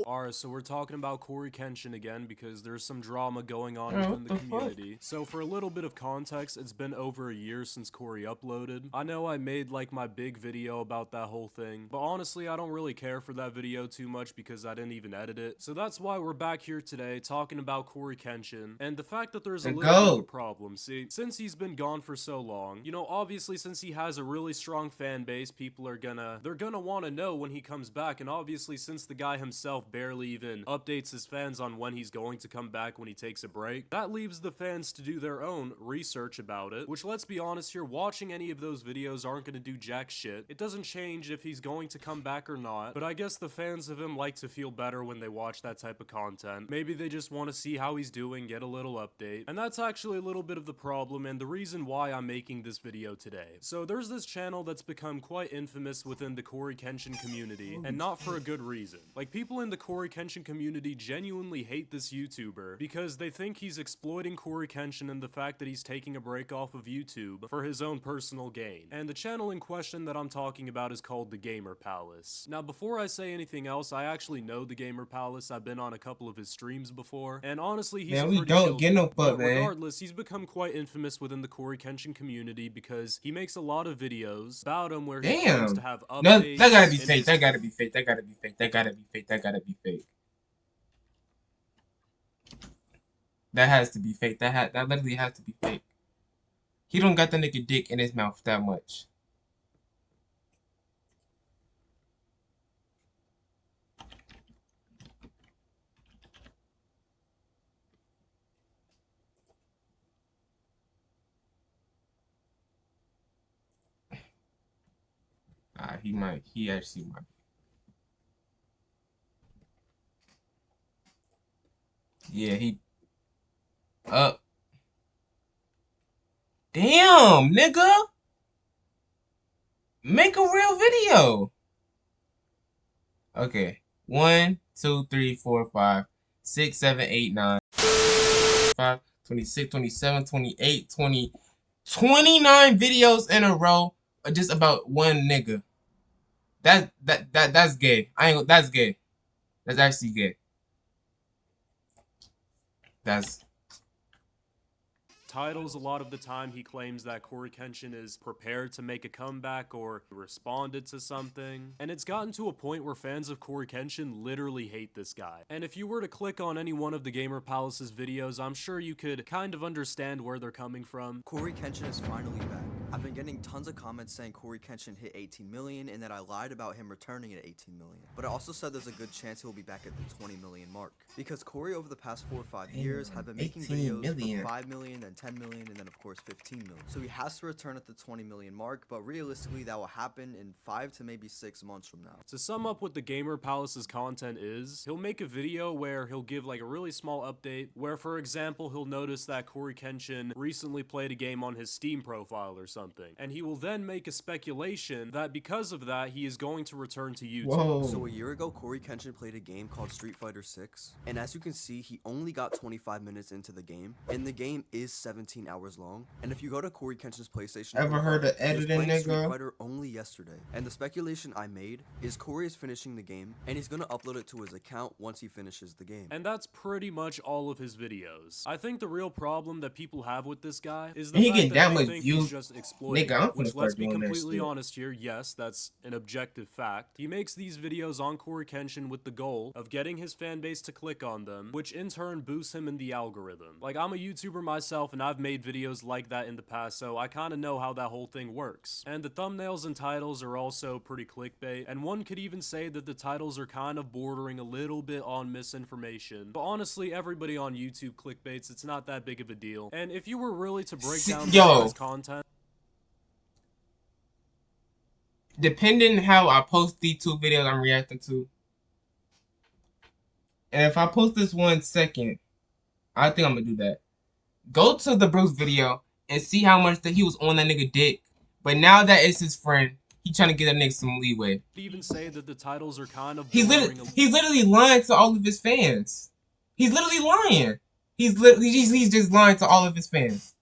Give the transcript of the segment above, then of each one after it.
Alright, so we're talking about coryxkenshin again because there's some drama going on within the community. So for a little bit of context, it's been over a year since Cory uploaded. I know I made like my big video about that whole thing, but honestly I don't really care for that video too much because I didn't even edit it. So that's why we're back here today talking about coryxkenshin and the fact that there's a little bit of a problem. See, since he's been gone for so long, you know, obviously since he has a really strong fan base, people are gonna want to know when he comes back, and obviously since the guy himself barely even updates his fans on when he's going to come back when he takes a break, that leaves the fans to do their own research about it, which, let's be honest here, watching any of those videos aren't gonna do jack shit. It doesn't change if he's going to come back or not, but I guess the fans of him like to feel better when they watch that type of content. Maybe they just want to see how he's doing, get a little update, and that's actually a little bit of the problem and the reason why I'm making this video today. So there's this channel that's become quite infamous within the coryxkenshin community, and not for a good reason. Like, people in the coryxkenshin community genuinely hate this YouTuber because they think he's exploiting coryxkenshin and the fact that he's taking a break off of YouTube for his own personal gain. And the channel in question that I'm talking about is called the Gamer Palace. Now, before I say anything else, I actually know the Gamer Palace. I've been on a couple of his streams before, and honestly, he's pretty chill. But regardless, he's become quite infamous within the coryxkenshin community because he makes a lot of videos about him where he claims to have updates. No, that gotta be fake. That gotta be fake. That gotta be fake. That gotta be fake. That gotta be fake. That has to be fake. That literally has to be fake. He don't got the nigga dick in his mouth that much. He actually might. Yeah, damn, nigga! Make a real video! Okay. 1, 2, 3, 4, 5, 6, 7, 8, 9, 5, 26, 27, 28, 20, 29 videos in a row just about one nigga. That's gay. That's gay. That's actually gay. That's titles. A lot of the time he claims that coryxkenshin is prepared to make a comeback or responded to something, and it's gotten to a point where fans of coryxkenshin literally hate this guy. And if you were to click on any one of the Gamer Palace's videos, I'm sure you could kind of understand where they're coming from. coryxkenshin is finally back. I've been getting tons of comments saying coryxkenshin hit 18 million and that I lied about him returning at 18 million. But I also said there's a good chance he'll be back at the 20 million mark. Because Cory over the past 4 or 5 years have been making videos for 5 million, then 10 million, and then of course 15 million. So he has to return at the 20 million mark, but realistically that will happen in 5 to maybe 6 months from now. To sum up what the Gamer Palace's content is, he'll make a video where he'll give like a really small update where, for example, he'll notice that coryxkenshin recently played a game on his Steam profile or something, and he will then make a speculation that because of that he is going to return to YouTube. Whoa. So a year ago coryxkenshin played a game called Street Fighter 6, and as you can see he only got 25 minutes into the game, and the game is 17 hours long. And if you go to coryxkenshin's PlayStation, ever heard of editing, nigga? Street Fighter only yesterday, and the speculation I made is Cory is finishing the game and he's gonna upload it to his account once he finishes the game. And that's pretty much all of his videos. I think the real problem that people have with this guy is the fact that they think he's just exploiting, which, let's be completely honest here, yes, that's an objective fact. He makes these videos on coryxkenshin with the goal of getting his fan base to click on them, which in turn boosts him in the algorithm. Like, I'm a YouTuber myself and I've made videos like that in the past, so I kind of know how that whole thing works. And the thumbnails and titles are also pretty clickbait, and one could even say that the titles are kind of bordering a little bit on misinformation. But honestly, everybody on YouTube clickbaits, it's not that big of a deal. And if you were really to break down this guy's content, depending how I post these 2 videos I'm reacting to, and if I post this 1 second, I think I'm gonna do that. Go to the Bruce video and see how much that he was on that nigga dick. But now that it's his friend, he trying to get that nigga some leeway. Even say that the titles are kind of he's literally lying to all of his fans. He's literally lying. He's just lying to all of his fans.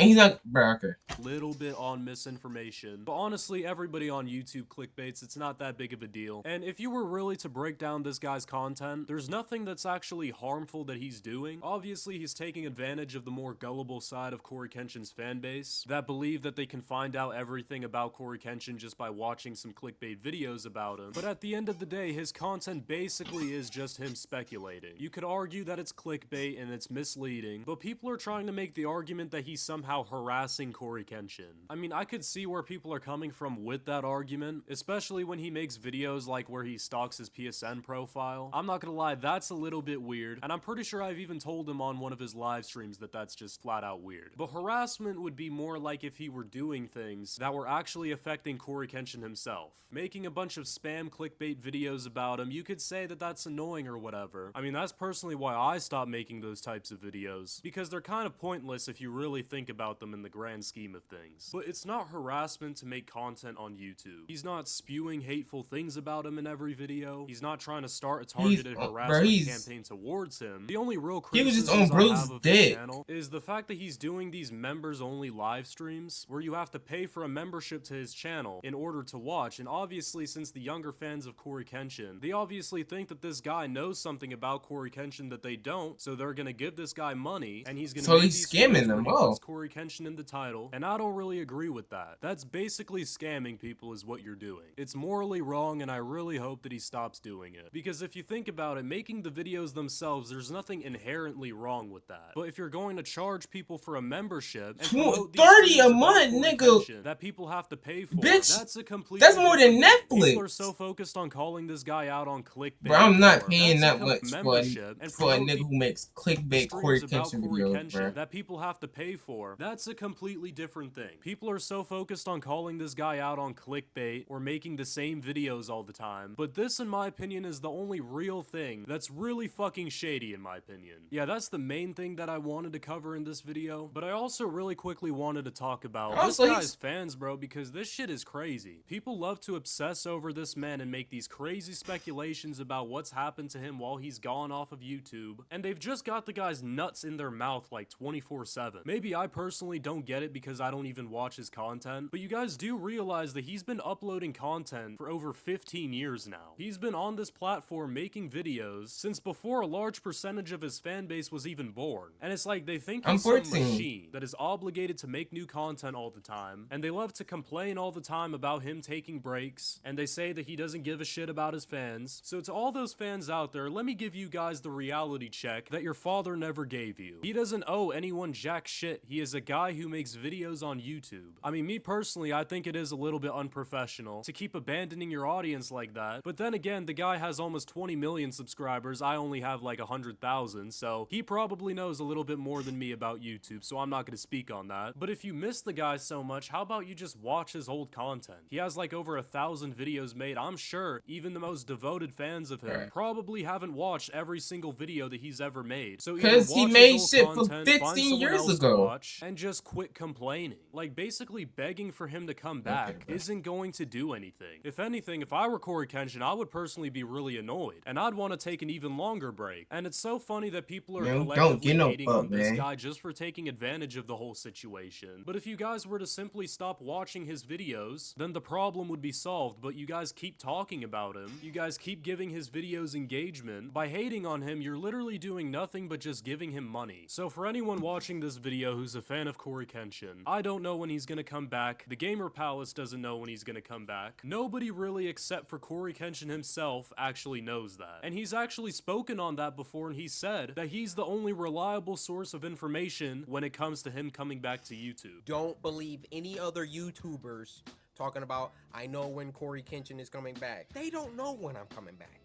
And he's not, bro, okay. Little bit on misinformation, but honestly, everybody on YouTube clickbaits, it's not that big of a deal. And if you were really to break down this guy's content, there's nothing that's actually harmful that he's doing. Obviously, he's taking advantage of the more gullible side of coryxkenshin's fan base that believe that they can find out everything about coryxkenshin just by watching some clickbait videos about him. But at the end of the day, his content basically is just him speculating. You could argue that it's clickbait and it's misleading, but people are trying to make the argument that he's somehow harassing coryxkenshin. I mean, I could see where people are coming from with that argument, especially when he makes videos like where he stalks his PSN profile. I'm not gonna lie, that's a little bit weird, and I'm pretty sure I've even told him on one of his live streams that that's just flat out weird. But harassment would be more like if he were doing things that were actually affecting coryxkenshin himself. Making a bunch of spam clickbait videos about him, you could say that that's annoying or whatever. I mean, that's personally why I stopped making those types of videos, because they're kind of pointless if you really think about them in the grand scheme of things. But it's not harassment to make content on YouTube. He's not spewing hateful things about him in every video. He's not trying to start a targeted harassment campaign towards him. The only real criticism I have of his channel is the fact that he's doing these members-only live streams where you have to pay for a membership to his channel in order to watch, and obviously since the younger fans of coryxkenshin, they obviously think that this guy knows something about coryxkenshin that they don't, so they're gonna give this guy money, and he's gonna he's scamming them. Oh, coryxkenshin in the title, and I don't really agree with that. That's basically scamming people is what you're doing. It's morally wrong, and I really hope that he stops doing it. Because if you think about it, making the videos themselves, there's nothing inherently wrong with that. But if you're going to charge people for a membership and promote $30 a month, nigga, that people have to pay for, bitch, that's a complete. That's more than Netflix. People are so focused on calling this guy out on clickbait. Bro, I'm not paying that much for a nigga who makes clickbait coryxkenshin videos, bro. That people have to pay for. That's a completely different thing. People are so focused on calling this guy out on clickbait or making the same videos all the time. But this, in my opinion, is the only real thing that's really fucking shady, in my opinion. Yeah, that's the main thing that I wanted to cover in this video. But I also really quickly wanted to talk about this guy's fans, bro, because this shit is crazy. People love to obsess over this man and make these crazy speculations about what's happened to him while he's gone off of YouTube. And they've just got the guy's nuts in their mouth like 24/7. Maybe I personally don't get it because I don't even watch his content, but you guys do realize that he's been uploading content for over 15 years now. He's been on this platform making videos since before a large percentage of his fan base was even born. And it's like they think he's some machine that is obligated to make new content all the time, and they love to complain all the time about him taking breaks, and they say that he doesn't give a shit about his fans. So to all those fans out there, let me give you guys the reality check that your father never gave you. He doesn't owe anyone jack shit. He is a guy who makes videos on YouTube. I mean, me personally, I think it is a little bit unprofessional to keep abandoning your audience like that. But then again, the guy has almost 20 million subscribers. I only have like 100,000, so he probably knows a little bit more than me about YouTube, so I'm not going to speak on that. But if you miss the guy so much, how about you just watch his old content? He has like over 1,000 videos made. I'm sure even the most devoted fans of him probably haven't watched every single video that he's ever made. So because he made shit for 15 years ago and just quit complaining. Like basically begging for him to come back isn't going to do anything. If anything, if I were coryxkenshin, I would personally be really annoyed, and I'd want to take an even longer break. And it's so funny that people are collectively hating on this guy just for taking advantage of the whole situation. But if you guys were to simply stop watching his videos, then the problem would be solved. But you guys keep talking about him. You guys keep giving his videos engagement. By hating on him, you're literally doing nothing but just giving him money. So for anyone watching this video who's a fan of coryxkenshin, I don't know when he's gonna come back. The Gamer Palace doesn't know when he's gonna come back. Nobody really except for coryxkenshin himself actually knows that. And he's actually spoken on that before, and he said that he's the only reliable source of information when it comes to him coming back to YouTube. Don't believe any other YouTubers talking about, I know when coryxkenshin is coming back. They don't know when I'm coming back.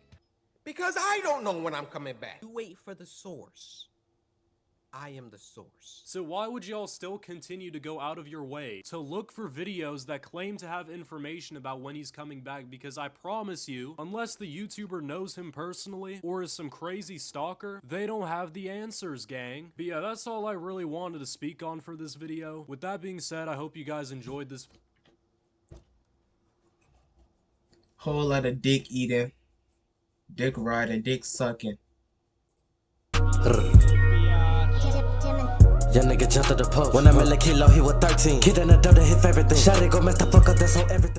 Because I don't know when I'm coming back. You wait for the source. I am the source. So why would y'all still continue to go out of your way to look for videos that claim to have information about when he's coming back? Because I promise you, unless the YouTuber knows him personally or is some crazy stalker, they don't have the answers, gang. But yeah, that's all I really wanted to speak on for this video. With that being said, I hope you guys enjoyed this. Whole lot of dick eating, dick riding, dick sucking. Hit it, Timon. Young nigga jumped to the post. When I met a kilo, he was 13. Kid in the dough to hit everything. Shot it, go mess the fuck up, that's on everything.